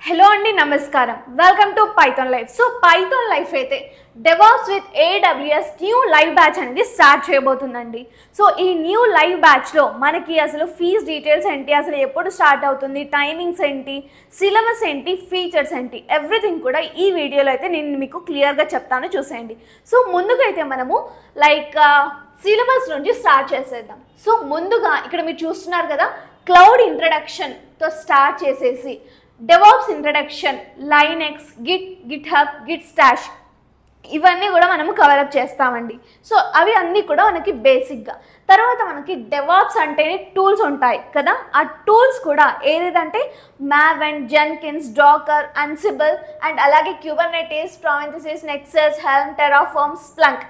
Hello అండి నమస్కారం welcome to Python life. So Python life అయితే DevOps with AWS new live batch అనేది start చేయబోతుందండి. సో ఈ న్యూ లైవ్ బ్యాచ్లో మనకి అసలు ఫీజ్ డీటెయిల్స్ ఏంటి, అసలు ఎప్పుడు స్టార్ట్ అవుతుంది, టైమింగ్స్ ఏంటి, సిలబస్ ఏంటి, ఫీచర్స్ ఏంటి, ఎవ్రీథింగ్ కూడా ఈ వీడియోలో అయితే నేను మీకు క్లియర్గా చెప్తాను, చూసేయండి. సో ముందుగా అయితే మనము సిలబస్ నుంచి స్టార్ట్ చేసేద్దాం. సో ముందుగా ఇక్కడ మీరు చూస్తున్నారు కదా, క్లౌడ్ ఇంట్రడక్షన్తో స్టార్ట్ చేసేసి DevOps introduction, Linux, GitHub, Git stash ఇవన్నీ కూడా మనము కవరప్ చేస్తామండి. సో అవి అన్నీ కూడా మనకి బేసిక్గా. తర్వాత మనకి డెవాప్స్ అంటేనే టూల్స్ ఉంటాయి కదా, ఆ టూల్స్ కూడా ఏదంటే Maven, Jenkins, Docker, Ansible and అలాగే Kubernetes, Prometheus, Nexus, Helm, Terraform, Splunk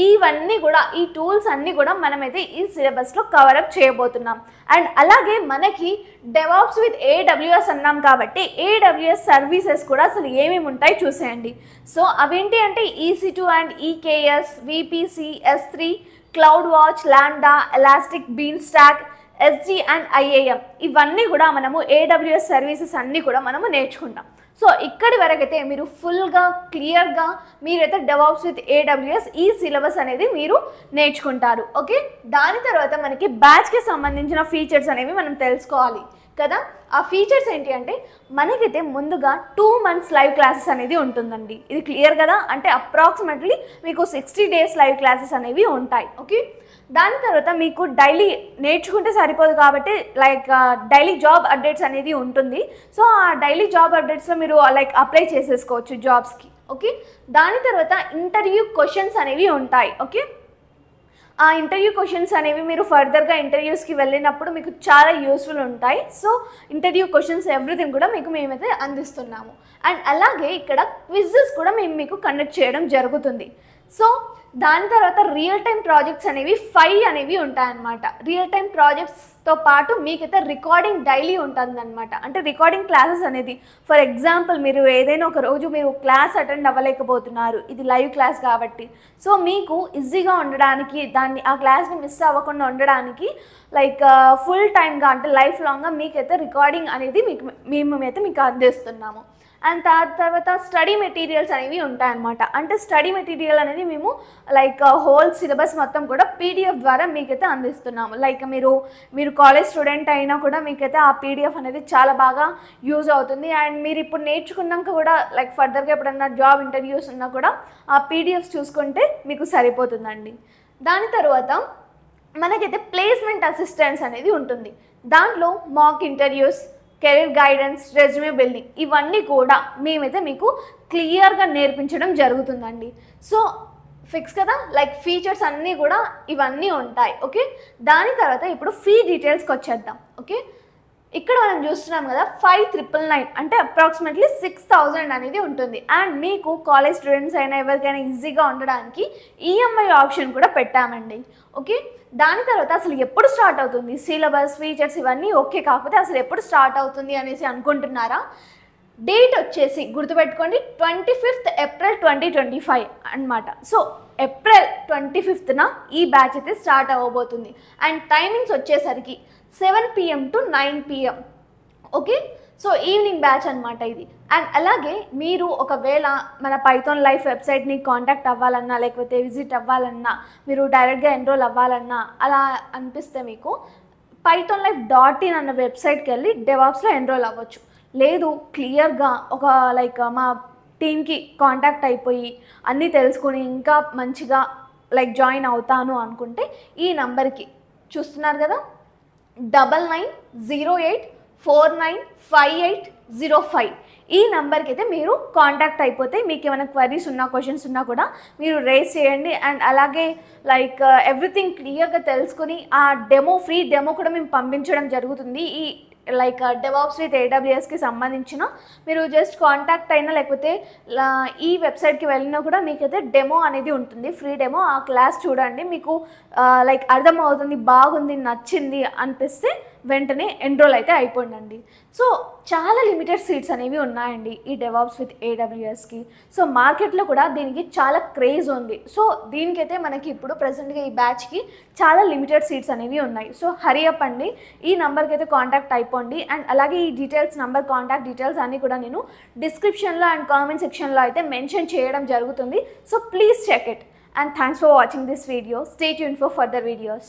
ఇవన్నీ కూడా, ఈ టూల్స్ అన్నీ కూడా మనమైతే ఈ సిలబస్లో కవరప్ చేయబోతున్నాం. అండ్ అలాగే మనకి డెవాప్స్ విత్ ఏడబ్ల్యూఎస్ అన్నాం కాబట్టి ఏడబ్ల్యూఎస్ సర్వీసెస్ కూడా అసలు ఏమేమి ఉంటాయి చూసేయండి. సో అవేంటి అంటే EC2 and EKS, VPC, S3, CloudWatch, Lambda, Elastic, Beanstalk, SG and IAM ఇవన్నీ కూడా మనము ఏడబ్ల్యూఎస్ సర్వీసెస్ అన్నీ కూడా మనము నేర్చుకుంటాం. సో ఇక్కడి వరకైతే మీరు ఫుల్గా క్లియర్గా మీరైతే డెవాప్స్ విత్ ఏడబ్ల్యూఎస్ ఈ సిలబస్ అనేది మీరు నేర్చుకుంటారు. ఓకే, దాని తర్వాత మనకి బ్యాచ్కి సంబంధించిన ఫీచర్స్ అనేవి మనం తెలుసుకోవాలి కదా. ఆ ఫీచర్స్ ఏంటి అంటే మనకైతే ముందుగా 2 months లైవ్ క్లాసెస్ అనేది ఉంటుందండి. ఇది క్లియర్ కదా, అంటే అప్రాక్సిమేట్లీ మీకు 60 days లైవ్ క్లాసెస్ అనేవి ఉంటాయి. ఓకే, దాని తర్వాత మీకు డైలీ నేర్చుకుంటే సరిపోదు కాబట్టి డైలీ జాబ్ అప్డేట్స్ అనేది ఉంటుంది. సో ఆ డైలీ జాబ్ అప్డేట్స్లో మీరు అప్లై చేసేసుకోవచ్చు జాబ్స్కి. ఓకే, దాని తర్వాత ఇంటర్వ్యూ క్వశ్చన్స్ అనేవి ఉంటాయి. ఓకే, ఆ ఇంటర్వ్యూ క్వశ్చన్స్ అనేవి మీరు ఫర్దర్గా ఇంటర్వ్యూస్కి వెళ్ళినప్పుడు మీకు చాలా యూస్ఫుల్ ఉంటాయి. సో ఇంటర్వ్యూ క్వశ్చన్స్ ఎవ్రీథింగ్ కూడా మేమైతే అందిస్తున్నాము. అండ్ అలాగే ఇక్కడ క్విజెస్ కూడా మేము మీకు కండక్ట్ చేయడం జరుగుతుంది. సో దాని తర్వాత రియల్ టైం ప్రాజెక్ట్స్ అనేవి 5 అనేవి ఉంటాయన్నమాట. రియల్ టైం ప్రాజెక్ట్స్తో పాటు మీకైతే రికార్డింగ్ డైలీ ఉంటుందన్నమాట. అంటే రికార్డింగ్ క్లాసెస్ అనేది, ఫర్ ఎగ్జాంపుల్ మీరు ఏదైనా ఒక రోజు మీరు క్లాస్ అటెండ్ అవ్వలేకపోతున్నారు, ఇది లైవ్ క్లాస్ కాబట్టి, సో మీకు ఈజీగా ఉండడానికి, ఆ క్లాస్ని మిస్ అవ్వకుండా ఉండడానికి ఫుల్ టైమ్గా అంటే లైఫ్ లాంగ్గా మీకైతే రికార్డింగ్ అనేది మేమైతే మీకు అందిస్తున్నాము. అండ్ తర్వాత స్టడీ మెటీరియల్స్ అనేవి ఉంటాయన్నమాట. అంటే స్టడీ మెటీరియల్ అనేది మేము హోల్ సిలబస్ మొత్తం కూడా PDF ద్వారా మీకైతే అందిస్తున్నాము. మీరు కాలేజ్ స్టూడెంట్ అయినా కూడా మీకైతే ఆ PDF అనేది చాలా బాగా యూజ్ అవుతుంది. అండ్ మీరు ఇప్పుడు నేర్చుకున్నాక కూడా ఫర్దర్గా ఎప్పుడన్నా జాబ్ ఇంటర్వ్యూస్ ఉన్నా కూడా ఆ PDFs చూసుకుంటే మీకు సరిపోతుందండి. దాని తర్వాత మనకైతే ప్లేస్మెంట్ అసిస్టెన్స్ అనేది ఉంటుంది. దాంట్లో mock interviews, career guidance, resume building ఇవన్నీ కూడా మేమైతే మీకు క్లియర్గా నేర్పించడం జరుగుతుందండి. సో ఫిక్స్ కదా, ఫీచర్స్ అన్నీ కూడా ఇవన్నీ ఉంటాయి. ఓకే, దాని తర్వాత ఇప్పుడు ఫీ డీటెయిల్స్కి వచ్చేద్దాం. ఓకే, ఇక్కడ మనం చూస్తున్నాం కదా 5,999 అంటే అప్రాక్సిమేట్లీ 6,000 అనేది ఉంటుంది. అండ్ మీకు కాలేజ్ స్టూడెంట్స్ అయినా ఎవరికైనా ఈజీగా ఉండడానికి EMI ఆప్షన్ కూడా పెట్టామండి. ఓకే, దాని తర్వాత అసలు ఎప్పుడు స్టార్ట్ అవుతుంది, సిలబస్, ఫీచర్స్ ఇవన్నీ ఓకే, కాకపోతే అసలు ఎప్పుడు స్టార్ట్ అవుతుంది అనేసి అనుకుంటున్నారా? డేట్ వచ్చేసి గుర్తుపెట్టుకోండి, 25th April 2025 అనమాట. సో April 25th ఈ బ్యాచ్ అయితే స్టార్ట్ అవ్వబోతుంది. అండ్ టైమింగ్స్ వచ్చేసరికి 7 PM to 9 PM. Okay, so evening batch అనమాట ఇది. అండ్ అలాగే మీరు ఒకవేళ మన పైథాన్ లైఫ్ వెబ్సైట్ని కాంటాక్ట్ అవ్వాలన్నా, లేకపోతే విజిట్ అవ్వాలన్నా, మీరు డైరెక్ట్గా ఎన్రోల్ అవ్వాలన్నా అలా అనిపిస్తే మీకు pythonlife.in అన్న వెబ్సైట్కి వెళ్ళి డెవాప్స్లో ఎన్రోల్ అవ్వచ్చు. లేదు క్లియర్గా మా టీమ్కి కాంటాక్ట్ అయిపోయి అన్నీ తెలుసుకొని ఇంకా మంచిగా జాయిన్ అవుతాను అనుకుంటే ఈ నంబర్కి చూస్తున్నారు కదా 9908495805 ఈ నెంబర్కి అయితే మీరు కాంటాక్ట్ అయిపోతే మీకు ఏమైనా క్వరీస్ ఉన్నా, క్వశ్చన్స్ ఉన్నా కూడా మీరు రేస్ చేయండి. అండ్ అలాగే ఎవ్రీథింగ్ క్లియర్గా తెలుసుకొని ఆ ఫ్రీ డెమో కూడా మేము పంపించడం జరుగుతుంది. ఈ డెవాప్స్ విత్ ఏడబ్ల్యూఎస్కి సంబంధించిన మీరు జస్ట్ కాంటాక్ట్ అయినా లేకపోతే ఈ వెబ్సైట్కి వెళ్ళినా కూడా మీకైతే డెమో అనేది ఉంటుంది, ఫ్రీ డెమో. ఆ క్లాస్ చూడండి, మీకు అర్థమవుతుంది, బాగుంది, నచ్చింది అనిపిస్తే వెంటనే ఎన్రోల్ అయితే అయిపోయిందండి. సో చాలా లిమిటెడ్ సీట్స్ అనేవి ఉన్నాయండి ఈ డెవాప్స్ విత్ ఏడబ్ల్యూఎస్కి. సో మార్కెట్లో కూడా దీనికి చాలా క్రేజ్ ఉంది. సో దీనికైతే మనకి ఇప్పుడు ప్రజెంట్గా ఈ బ్యాచ్కి చాలా లిమిటెడ్ సీట్స్ అనేవి ఉన్నాయి. సో హరీ అప్ అండి, ఈ నెంబర్కి అయితే కాంటాక్ట్ అయిపోండి. అండ్ అలాగే ఈ డీటెయిల్స్ నెంబర్, కాంటాక్ట్ డీటెయిల్స్ అన్నీ కూడా నేను డిస్క్రిప్షన్లో అండ్ కామెంట్ సెక్షన్లో అయితే మెన్షన్ చేయడం జరుగుతుంది. So please check it. And thanks for watching this video. Stay tuned for further videos.